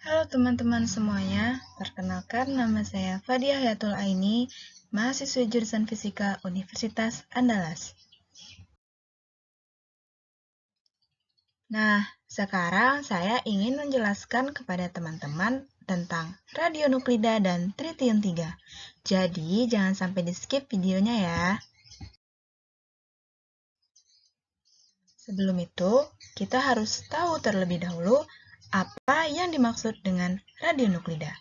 Halo teman-teman semuanya, perkenalkan nama saya Fadia Hayatul Aini, mahasiswa jurusan Fisika Universitas Andalas. Nah, sekarang saya ingin menjelaskan kepada teman-teman tentang radionuklida dan tritium 3. Jadi, jangan sampai di-skip videonya ya. Sebelum itu, kita harus tahu terlebih dahulu apa yang dimaksud dengan radionuklida.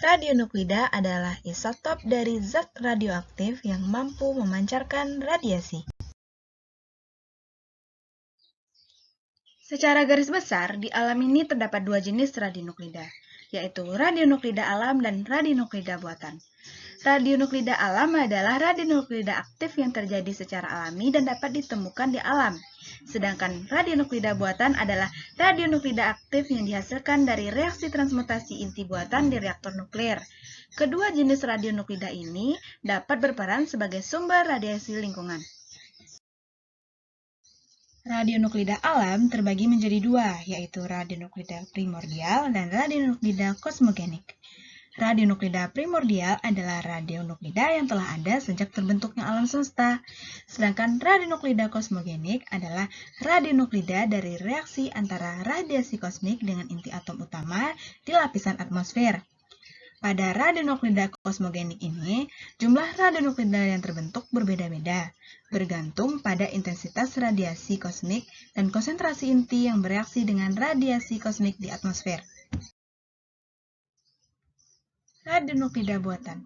Radionuklida adalah isotop dari zat radioaktif yang mampu memancarkan radiasi. Secara garis besar, di alam ini terdapat dua jenis radionuklida, yaitu radionuklida alam dan radionuklida buatan. Radionuklida alam adalah radionuklida aktif yang terjadi secara alami dan dapat ditemukan di alam. Sedangkan radionuklida buatan adalah radionuklida aktif yang dihasilkan dari reaksi transmutasi inti buatan di reaktor nuklir. Kedua jenis radionuklida ini dapat berperan sebagai sumber radiasi lingkungan. Radionuklida alam terbagi menjadi dua, yaitu radionuklida primordial dan radionuklida kosmogenik. Radionuklida primordial adalah radionuklida yang telah ada sejak terbentuknya alam semesta. Sedangkan radionuklida kosmogenik adalah radionuklida dari reaksi antara radiasi kosmik dengan inti atom utama di lapisan atmosfer. Pada radionuklida kosmogenik ini, jumlah radionuklida yang terbentuk berbeda-beda, bergantung pada intensitas radiasi kosmik dan konsentrasi inti yang bereaksi dengan radiasi kosmik di atmosfer. Radionuklida buatan.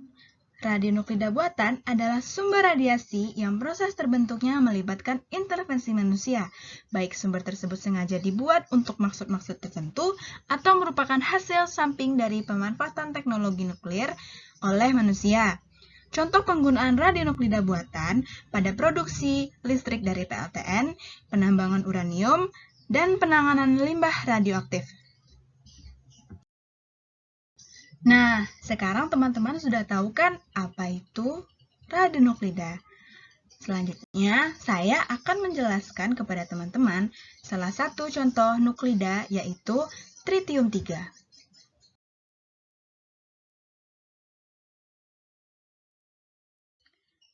Radionuklida buatan adalah sumber radiasi yang proses terbentuknya melibatkan intervensi manusia, baik sumber tersebut sengaja dibuat untuk maksud-maksud tertentu atau merupakan hasil samping dari pemanfaatan teknologi nuklir oleh manusia. Contoh penggunaan radionuklida buatan pada produksi listrik dari PLTN, penambangan uranium, dan penanganan limbah radioaktif. Nah, sekarang teman-teman sudah tahu kan apa itu radionuklida? Selanjutnya, saya akan menjelaskan kepada teman-teman salah satu contoh nuklida yaitu tritium 3.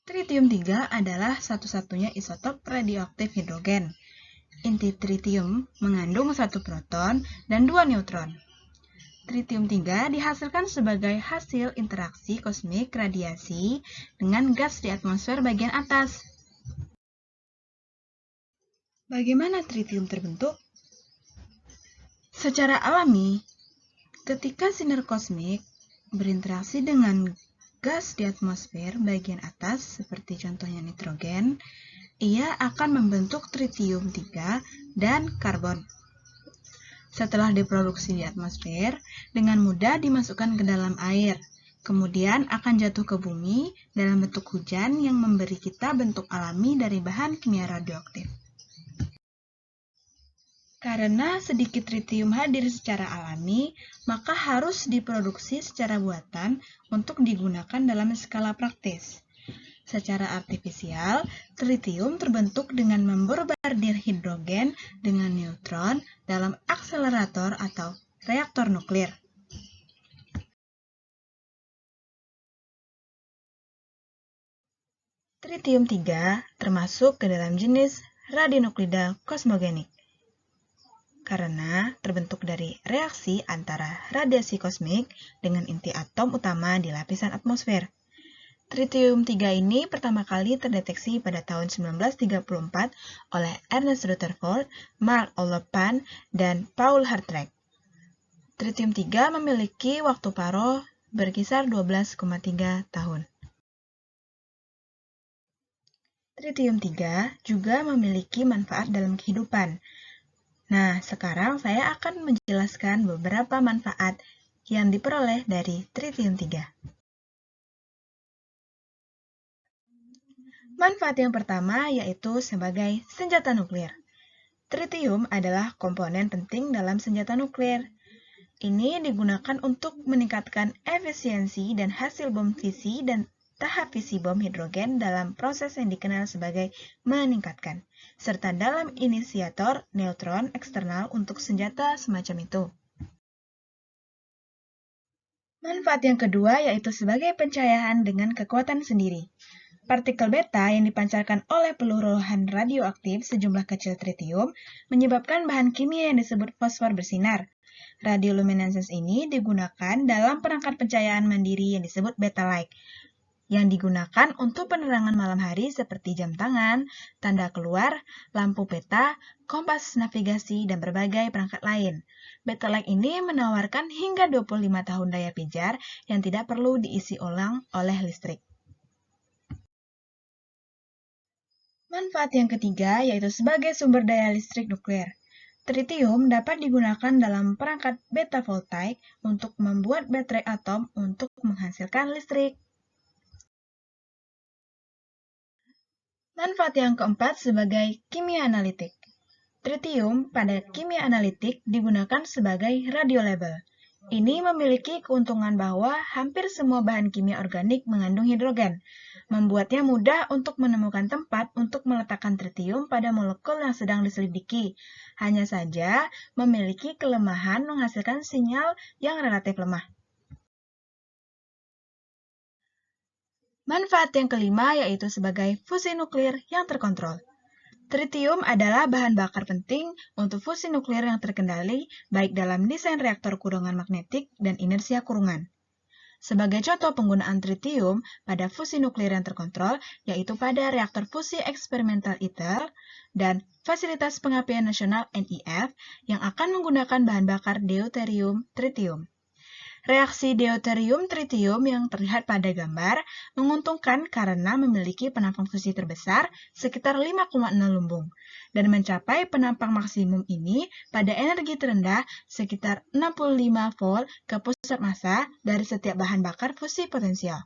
Tritium 3 adalah satu-satunya isotop radioaktif hidrogen. Inti tritium mengandung satu proton dan dua neutron. Tritium 3 dihasilkan sebagai hasil interaksi kosmik radiasi dengan gas di atmosfer bagian atas. Bagaimana tritium terbentuk? Secara alami, ketika sinar kosmik berinteraksi dengan gas di atmosfer bagian atas, seperti contohnya nitrogen, ia akan membentuk tritium 3 dan karbon. Setelah diproduksi di atmosfer, dengan mudah dimasukkan ke dalam air, kemudian akan jatuh ke bumi dalam bentuk hujan yang memberi kita bentuk alami dari bahan kimia radioaktif. Karena sedikit tritium hadir secara alami, maka harus diproduksi secara buatan untuk digunakan dalam skala praktis. Secara artifisial, tritium terbentuk dengan membombardir hidrogen dengan neutron dalam akselerator atau reaktor nuklir. Tritium 3 termasuk ke dalam jenis radionuklida kosmogenik karena terbentuk dari reaksi antara radiasi kosmik dengan inti atom utama di lapisan atmosfer. Tritium 3 ini pertama kali terdeteksi pada tahun 1934 oleh Ernest Rutherford, Mark Oliphant, dan Paul Hartree. Tritium 3 memiliki waktu paro berkisar 12,3 tahun. Tritium 3 juga memiliki manfaat dalam kehidupan. Nah, sekarang saya akan menjelaskan beberapa manfaat yang diperoleh dari tritium 3. Manfaat yang pertama yaitu sebagai senjata nuklir. Tritium adalah komponen penting dalam senjata nuklir. Ini digunakan untuk meningkatkan efisiensi dan hasil bom fisi dan tahap fisi bom hidrogen dalam proses yang dikenal sebagai meningkatkan, serta dalam inisiator neutron eksternal untuk senjata semacam itu. Manfaat yang kedua yaitu sebagai pencahayaan dengan kekuatan sendiri. Partikel beta yang dipancarkan oleh peluruhan radioaktif sejumlah kecil tritium menyebabkan bahan kimia yang disebut fosfor bersinar. Radioluminescence ini digunakan dalam perangkat pencahayaan mandiri yang disebut beta light, yang digunakan untuk penerangan malam hari seperti jam tangan, tanda keluar, lampu peta, kompas navigasi, dan berbagai perangkat lain. Beta light ini menawarkan hingga 25 tahun daya pijar yang tidak perlu diisi ulang oleh listrik. Manfaat yang ketiga yaitu sebagai sumber daya listrik nuklir. Tritium dapat digunakan dalam perangkat beta voltaik untuk membuat baterai atom untuk menghasilkan listrik. Manfaat yang keempat sebagai kimia analitik. Tritium pada kimia analitik digunakan sebagai radiolabel. Ini memiliki keuntungan bahwa hampir semua bahan kimia organik mengandung hidrogen, membuatnya mudah untuk menemukan tempat untuk meletakkan tritium pada molekul yang sedang diselidiki. Hanya saja memiliki kelemahan menghasilkan sinyal yang relatif lemah. Manfaat yang kelima yaitu sebagai fusi nuklir yang terkontrol. Tritium adalah bahan bakar penting untuk fusi nuklir yang terkendali baik dalam desain reaktor kurungan magnetik dan inersia kurungan. Sebagai contoh penggunaan tritium pada fusi nuklir yang terkontrol yaitu pada reaktor fusi eksperimental ITER dan Fasilitas Pengapian Nasional NIF yang akan menggunakan bahan bakar deuterium-tritium. Reaksi deuterium-tritium yang terlihat pada gambar menguntungkan karena memiliki penampang fusi terbesar sekitar 5,0 lumbung dan mencapai penampang maksimum ini pada energi terendah sekitar 65 volt ke pusat massa dari setiap bahan bakar fusi potensial.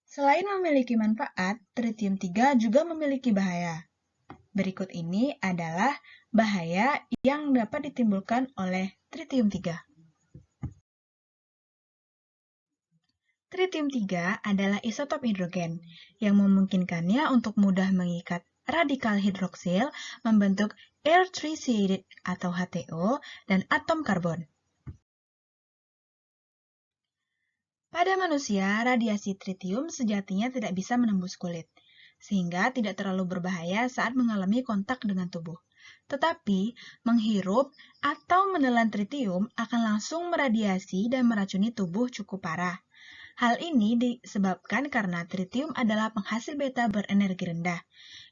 Selain memiliki manfaat, tritium-3 juga memiliki bahaya. Berikut ini adalah bahaya yang dapat ditimbulkan oleh tritium-3. Tritium-3 adalah isotop hidrogen yang memungkinkannya untuk mudah mengikat radikal hidroksil membentuk air tritiated atau HTO dan atom karbon. Pada manusia, radiasi tritium sejatinya tidak bisa menembus kulit, sehingga tidak terlalu berbahaya saat mengalami kontak dengan tubuh. Tetapi, menghirup atau menelan tritium akan langsung meradiasi dan meracuni tubuh cukup parah. Hal ini disebabkan karena tritium adalah penghasil beta berenergi rendah.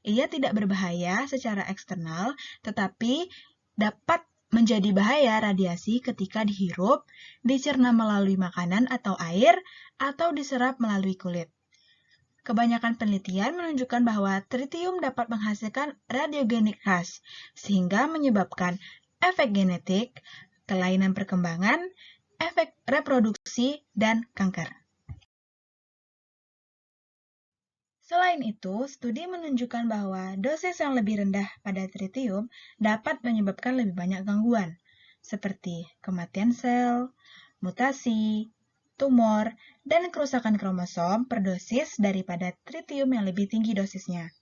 Ia tidak berbahaya secara eksternal, tetapi dapat menjadi bahaya radiasi ketika dihirup, dicerna melalui makanan atau air, atau diserap melalui kulit. Kebanyakan penelitian menunjukkan bahwa tritium dapat menghasilkan radiogenik khas, sehingga menyebabkan efek genetik, kelainan perkembangan, efek reproduksi, dan kanker. Selain itu, studi menunjukkan bahwa dosis yang lebih rendah pada tritium dapat menyebabkan lebih banyak gangguan, seperti kematian sel, mutasi, tumor, dan kerusakan kromosom per dosis daripada tritium yang lebih tinggi dosisnya.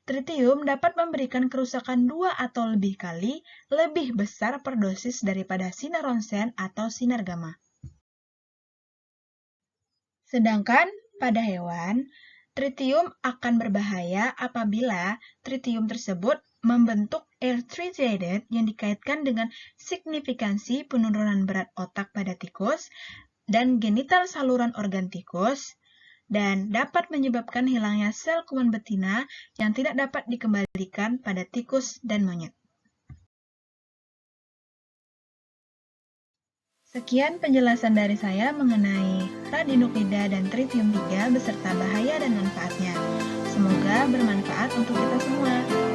Tritium dapat memberikan kerusakan 2 atau lebih kali lebih besar per dosis daripada sinar ronsen atau sinar gamma. Sedangkan pada hewan, tritium akan berbahaya apabila tritium tersebut membentuk air tritiated yang dikaitkan dengan signifikansi penurunan berat otak pada tikus dan genital saluran organ tikus, dan dapat menyebabkan hilangnya sel kuman betina yang tidak dapat dikembalikan pada tikus dan monyet. Sekian penjelasan dari saya mengenai radionuklida dan tritium-3 beserta bahaya dan manfaatnya. Semoga bermanfaat untuk kita semua.